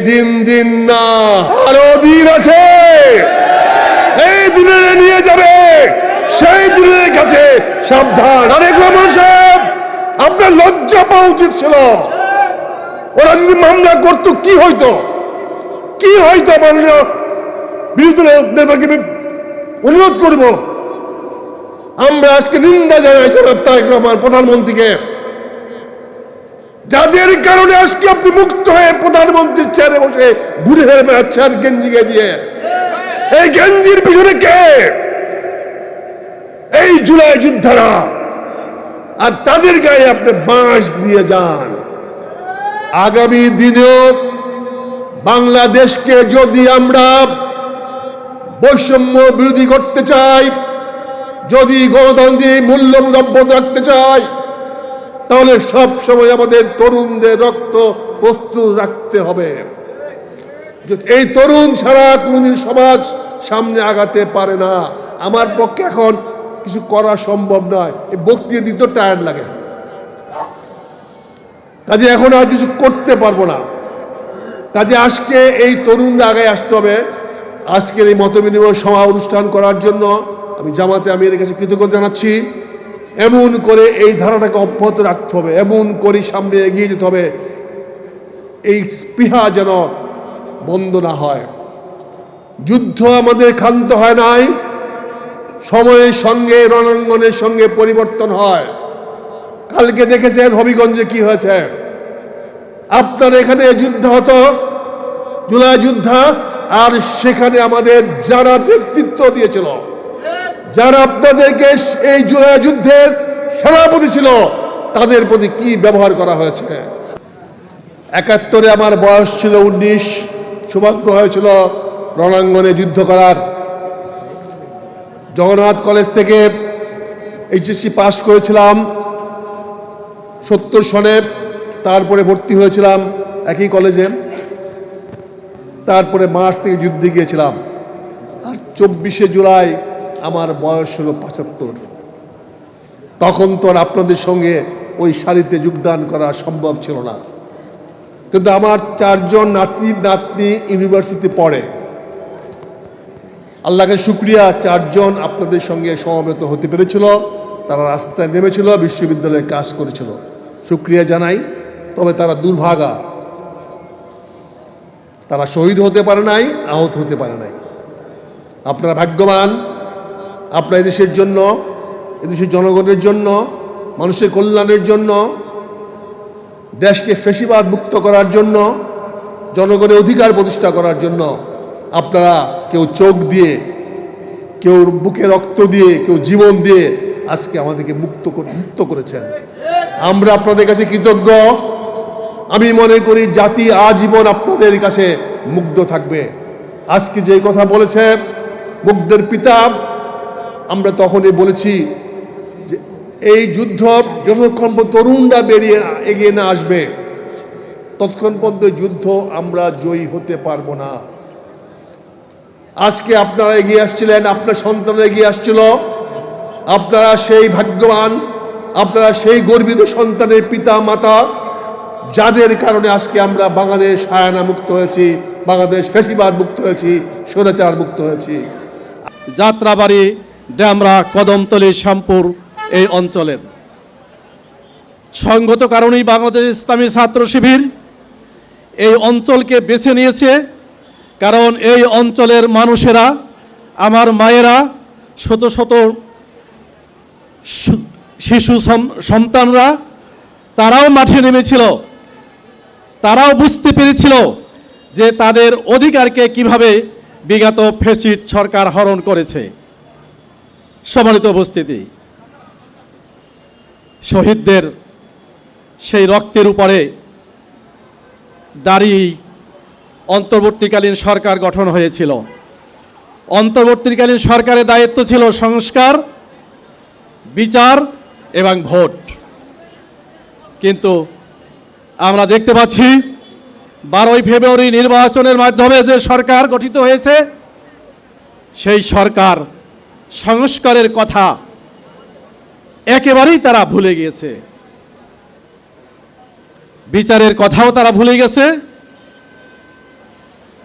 দিন দিন না, আরো দিন আছে। এই দিনে নিয়ে যাবে, সেই দিনের কাছে সাবধান। আরেক রহমান সাহেব, আপনার লজ্জা পাওয়া উচিত ছিল। ওরা যদি মামলা করতো কি হইতো, কি হইতো? মাননীয় বিরোধী নেতাকে অনুরোধ করব, আমরা আজকে নিন্দা জানাই জনাব তারেক রহমান প্রধানমন্ত্রীকে, যাদের কারণে আজকে আপনি মুক্ত হয়ে প্রধানমন্ত্রীর চেয়ারে বসে ঘুরে ফেরে বেড়াচ্ছেন গেঞ্জি দিয়ে। এই গেঞ্জির পিছনে কে? এই জুলাই যোদ্ধারা। আর তাদের গায়ে আপনি বাঁশ দিয়ে যান। আগামী দিনেও বাংলাদেশকে যদি আমরা বৈষম্য বিরোধী করতে চাই, যদি গণতান্ত্রিক মূল্যবোধ অব্যাহত রাখতে চাই, তাহলে সব সময় আমাদের তরুণদের রক্ত প্রস্তুত রাখতে হবে। এই তরুণ ছাড়া কোনদিন সমাজ সামনে আগাতে পারে না। আমার পক্ষে এখন কিছু করা সম্ভব নয়, এই বক্তৃতা দিতে টায়ার্ড লাগে, কাজে এখন আর কিছু করতে পারবো না। কাজে আজকে এই তরুণরা আগে আসতে হবে। আজকের এই মতবিনিময় সভা অনুষ্ঠান করার জন্য আমি জামাতে আমিরের কাছে কৃতজ্ঞতা জানাচ্ছি। এমন করে এই ধারাটাকে অব্যাহত রাখতে হবে, এমন করে সামনে এগিয়ে যেতে হবে, এই স্পৃহা যেন বন্ধ না হয়। যুদ্ধ আমাদের ক্ষান্ত হয় নাই, সময়ের সঙ্গে রণাঙ্গনের সঙ্গে পরিবর্তন হয়। কালকে দেখেছেন হবিগঞ্জে কি হয়েছে। আপনার এখানে যুদ্ধ হতো, জুলাই যুদ্ধ, আর সেখানে আমাদের যারা নেতৃত্ব দিয়েছিল, যারা আপনাদেরকে এই জুলাই যুদ্ধের সেনাপতি ছিল, তাদের প্রতি কি ব্যবহার করা হয়েছে। 71-এ আমার বয়স ছিল 19, সৌভাগ্য হয়েছিল রণাঙ্গনে যুদ্ধ করার। জগন্নাথ কলেজ থেকে এইচএসসি পাশ করেছিলাম 70 সনে, তারপরে ভর্তি হয়েছিলাম একই কলেজে, তারপরে মার্চ থেকে যুদ্ধে গিয়েছিলাম। আর 24শে জুলাই আমার বয়স হলো 75। তখন তো আর আপনাদের সঙ্গে ওই সারিতে যোগদান করা সম্ভব ছিল না, কিন্তু আমার 4 জন নাতনি ইউনিভার্সিটি পড়ে। আল্লাহকে শুকরিয়া, 4 জন আপনাদের সঙ্গে সমবেত হতে পেরেছিল, তারা রাস্তায় নেমেছিল, বিশ্ববিদ্যালয়ে কাজ করেছিল, শুকরিয়া জানাই। তবে তারা দুর্ভাগা, তারা শহীদ হতে পারে নাই, আহত হতে পারে নাই। আপনারা ভাগ্যবান, আপনার এদেশের জন্য, এদেশের জনগণের জন্য, মানুষের কল্যাণের জন্য, দেশকে ফ্যাসিবাদ মুক্ত করার জন্য, জনগণের অধিকার প্রতিষ্ঠা করার জন্য আপনারা কেউ চোখ দিয়ে, কেউ বুকে রক্ত দিয়ে, কেউ জীবন দিয়ে আজকে আমাদেরকে মুক্ত করেছেন। আমরা আপনাদের কাছে কৃতজ্ঞ। আমি মনে করি জাতি আজীবন আপনাদের কাছে মুগ্ধ থাকবে। আজকে যে কথা বলেছে মুগ্ধের পিতা, আমরা তখনই বলেছি যে এই যুদ্ধ যতক্ষণ তরুণরা এগিয়ে না আসবে, ততক্ষণ পর্যন্ত যুদ্ধ আমরা জয়ী হতে পারবো না। আজকে আপনারা এগিয়ে আসছিলেন, আপনার সন্তানরা এগিয়ে আসছিল, আপনারা সেই ভাগ্যবান, আপনারা সেই গর্বিত সন্তানের পিতা মাতা, যাদের কারণে আজকে আমরা বাংলাদেশ হায়ানা মুক্ত হয়েছি, বাংলাদেশ ফ্যাসিবাদ মুক্ত হয়েছি, স্বৈরাচার মুক্ত হয়েছি। যাত্রাবাড়ি, ড্যামরা, কদমতলী, শ্যামপুর এই অঞ্চলের সংগত কারণেই বাংলাদেশ ইসলামী ছাত্র শিবির এই অঞ্চলকে বেছে নিয়েছে। কারণ এই অঞ্চলের মানুষেরা, আমার মায়েরা, শত শত শিশু সন্তানরা, তারাও মাঠে নেমেছিল, তারাও বুঝতে পেরেছিল যে তাদের অধিকারকে কিভাবে বিগত ফ্যাসিস্ট সরকার হরণ করেছে। সম্মানিত উপস্থিতি, শহীদদের সেই রক্তের উপরে দাঁড়িয়ে অন্তর্বর্তীকালীন সরকার গঠন হয়েছিল। অন্তর্বর্তীকালীন সরকারের দায়িত্ব ছিল সংস্কার, বিচার এবং ভোট। কিন্তু আমরা দেখতে পাচ্ছি 12ই ফেব্রুয়ারি নির্বাচনের মাধ্যমে যে সরকার গঠিত হয়েছে, সেই সরকার সংস্কারের কথা একেবারেই তারা ভুলে গিয়েছে, বিচারের কথাও তারা ভুলে গেছে,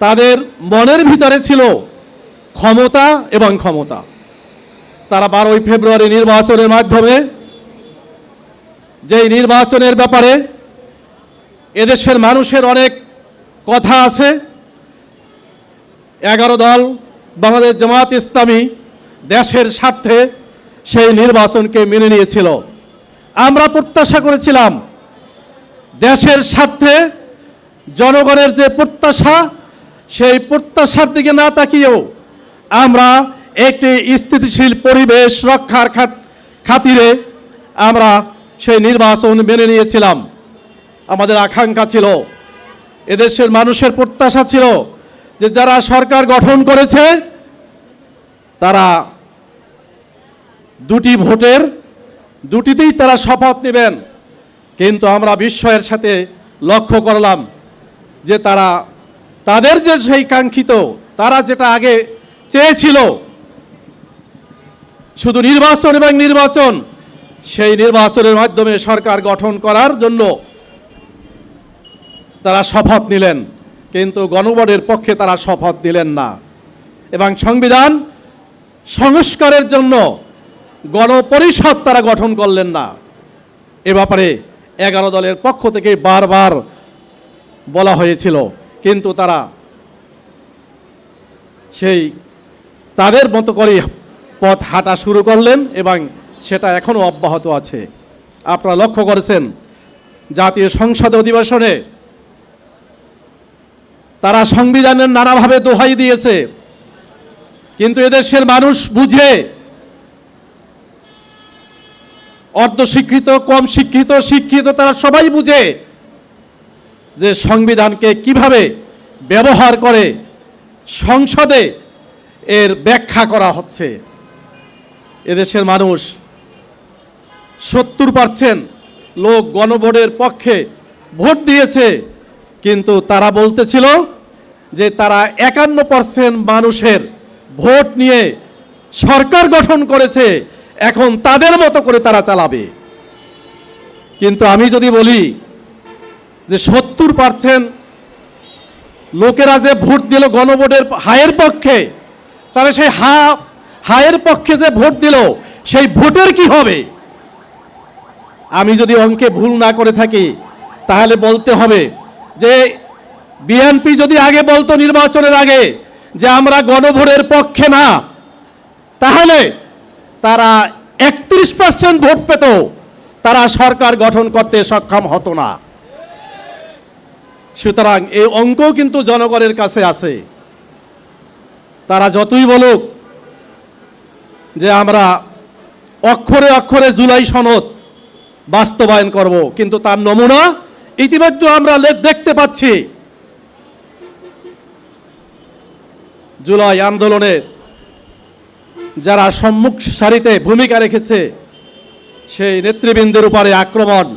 তাদের মনের ভিতরে ছিল ক্ষমতা এবং ক্ষমতা। তারা 12ই ফেব্রুয়ারি নির্বাচনের মাধ্যমে, যেই নির্বাচনের ব্যাপারে এদেশের মানুষের অনেক কথা আছে, 11 দল বাংলাদেশ জামাত ইসলামী দেশের স্বার্থে সেই নির্বাচনকে মেনে নিয়েছিল। আমরা প্রত্যাশা করেছিলাম দেশের স্বার্থে জনগণের যে প্রত্যাশা, সেই প্রত্যাশার দিকে না তাকিয়েও আমরা একটি স্থিতিশীল পরিবেশ রক্ষার খাতিরে আমরা সেই নির্বাচন মেনে নিয়েছিলাম। আমাদের আকাঙ্ক্ষা ছিল, এদেশের মানুষের প্রত্যাশা ছিল যে যারা সরকার গঠন করেছে তারা দুটি ভোটের দুটিতেই তারা শপথ নেবেন। কিন্তু আমরা বিস্ময়ের সাথে লক্ষ্য করলাম যে তাদের যে সেই কাঙ্ক্ষিত, তারা যেটা আগে চেয়েছিল শুধু নির্বাচন এবং নির্বাচন, সেই নির্বাচনের মাধ্যমে সরকার গঠন করার জন্য তারা শপথ নিলেন, কিন্তু গণভোটের পক্ষে তারা শপথ নিলেন না। এবং সংবিধান সংস্কারের জন্য গণপরিষদ তারা গঠন করলেন না। এ ব্যাপারে 11 দলের পক্ষ থেকে বারবার বলা হয়েছিল, কিন্তু তারা সেই তাদের মতো করে পথ হাঁটা শুরু করলেন এবং সেটা এখনও অব্যাহত আছে। আপনারা লক্ষ্য করেছেন জাতীয় সংসদ অধিবেশনে তারা সংবিধানের নানাভাবে দোহাই দিয়েছে, কিন্তু এদেশের মানুষ বুঝে, অর্ধশিক্ষিত, কম শিক্ষিত, শিক্ষিত, তারা সবাই বুঝে যে সংবিধানকে কিভাবে ব্যবহার করে সংসদে এর ব্যাখ্যা করা হচ্ছে। এদেশের মানুষ 70% লোক গণভোটের পক্ষে ভোট দিয়েছে, কিন্তু তারা বলতেছিল যে তারা 51% মানুষের ভোট নিয়ে সরকার গঠন করেছে, এখন তাদের মতো করে তারা চালাবে। কিন্তু আমি যদি বলি যে 70% লোকেরা যে ভোট দিল গণভোটের হায়ের পক্ষে, তাহলে সেই হায়ের পক্ষে যে ভোট দিল সেই ভোটের কি হবে? আমি যদি অঙ্কে ভুল না করে থাকি তাহলে বলতে হবে যে বিএনপি যদি আগে বলতো নির্বাচনের আগে যে আমরা গণভোটের পক্ষে না, তাহলে তারা 31% ভোট পেত, তারা সরকার গঠন করতে সক্ষম হতো না। সুতরাং এই অঙ্ক কিন্তু জনগণের কাছে আছে। তারা যতই বলুক যে আমরা অক্ষরে অক্ষরে জুলাই সনদ বাস্তবায়ন করব, কিন্তু তার নমুনা ইতিমধ্যে আমরা দেখতে পাচ্ছি। জুলাই আন্দোলনে যারা সম্মুখ সারিতে ভূমিকা রেখেছে সেই নেতৃবৃন্দের উপরে আক্রমণ,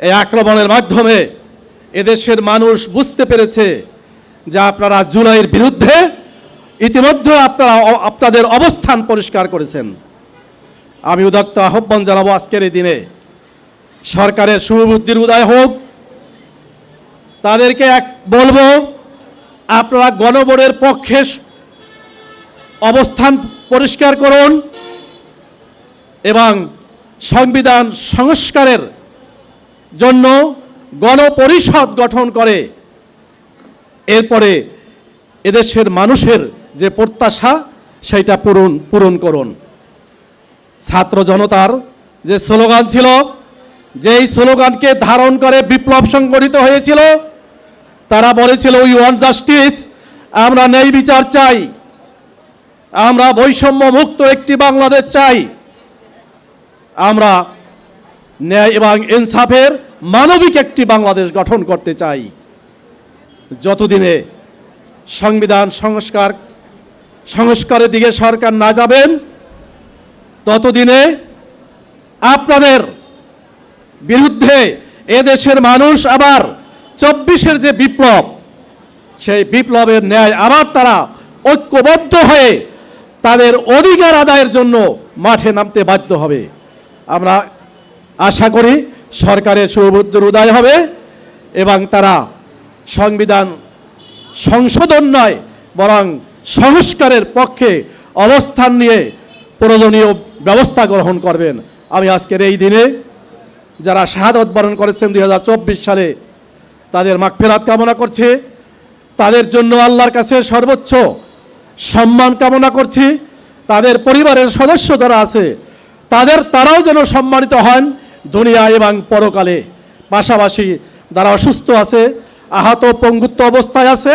এই আক্রমণের মাধ্যমে এদেশের মানুষ বুঝতে পেরেছে যে আপনারা জুলাইয়ের বিরুদ্ধে ইতিমধ্যে আপনারা আপনাদের অবস্থান পরিষ্কার করেছেন। আমি উদাত্ত আহ্বান জানাবো আজকের এই দিনে সরকারের শুভবুদ্ধির উদয় হোক। তাদেরকে বলবো, আপনারা গণভোটের পক্ষে অবস্থান পরিষ্কার করুন এবং সংবিধান সংস্কারের জন্য গণপরিষদ গঠন করে এরপরে এদেশের মানুষের যে প্রত্যাশা সেইটা পূরণ করুন। ছাত্র জনতার যে স্লোগান ছিল, যেই স্লোগানকে ধারণ করে বিপ্লব সংগঠিত হয়েছিল, তারা বলেছিল উই ওয়ান্ট জাস্টিস, আমরা ন্যায় বিচার চাই, আমরা বৈষম্য মুক্ত একটি বাংলাদেশ চাই, আমরা ন্যায় এবং ইনসাফের মানবিক একটি বাংলাদেশ গঠন করতে চাই। যতদিনে সংবিধান সংস্কারের দিকে সরকার না যাবেন, ততদিনে আপনাদের বিরুদ্ধে এদেশের মানুষ আবার 24-এর যে বিপ্লব, সেই বিপ্লবের ন্যায় আবার তারা ঐক্যবদ্ধ হয়ে তাদের অধিকার আদায়ের জন্য মাঠে নামতে বাধ্য হবে। আমরা আশা করি সরকারের শুভবুদ্ধির উদয় হবে এবং তারা সংবিধান সংশোধন নয় বরং সংস্কারের পক্ষে অবস্থান নিয়ে প্রয়োজনীয় ব্যবস্থা গ্রহণ করবেন। আমি আজকের এই দিনে যারা শাহাদাত বরণ করেছেন 2024 সালে তাদের মাগফিরাত কামনা করছি, তাদের জন্য আল্লাহর কাছে সর্বোচ্চ সম্মান কামনা করছি। তাদের পরিবারের সদস্য যারা আছে তারাও যেন সম্মানিত হন দুনিয়া এবং পরকালে। পাশাপাশি যারা অসুস্থ আছে, আহত পঙ্গুত্ব অবস্থায় আছে,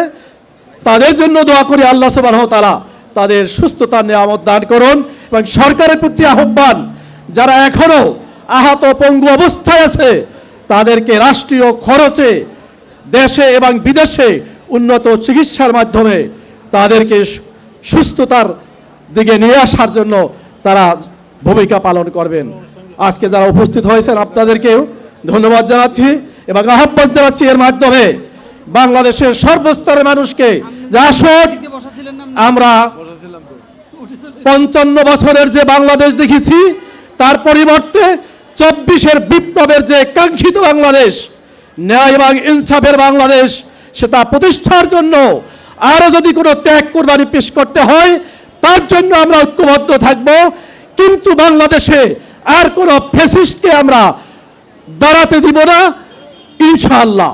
তাদের জন্য দোয়া করি আল্লাহ সুবহানাহু ওয়া তাআলা তাদের সুস্থতার নিয়ামত দান করুন। এবং সরকারের প্রতি আহ্বান, যারা এখনো আহত পঙ্গু অবস্থায় আছে তাদেরকে রাষ্ট্রীয় খরচে দেশে এবং বিদেশে উন্নত চিকিৎসার মাধ্যমে তাদেরকে সুস্থতার দিকে নিয়ে আসার জন্য তারা ভূমিকা পালন করবেন। আজকে যারা উপস্থিত হয়েছেন আপনাদেরকেও ধন্যবাদ জানাচ্ছি এবং আহ্বান জানাচ্ছি এর মাধ্যমে বাংলাদেশের সর্বস্তরের মানুষকে যে আসুন আমরা 55 বছরের যে বাংলাদেশ দেখেছি তার পরিবর্তে 24-এর বিপ্লবের যে কাঙ্ক্ষিত বাংলাদেশ, ন্যায় এবং ইনসাফের বাংলাদেশ, সেটা প্রতিষ্ঠার জন্য আরো যদি কোনো ত্যাগ কুরবানি পেশ করতে হয় তার জন্য আমরা ঐক্যবদ্ধ থাকব। কিন্তু বাংলাদেশে আর কোনো ফ্যাসিস্টকে আমরা দাঁড়াতে দিব না ইনশাআল্লাহ।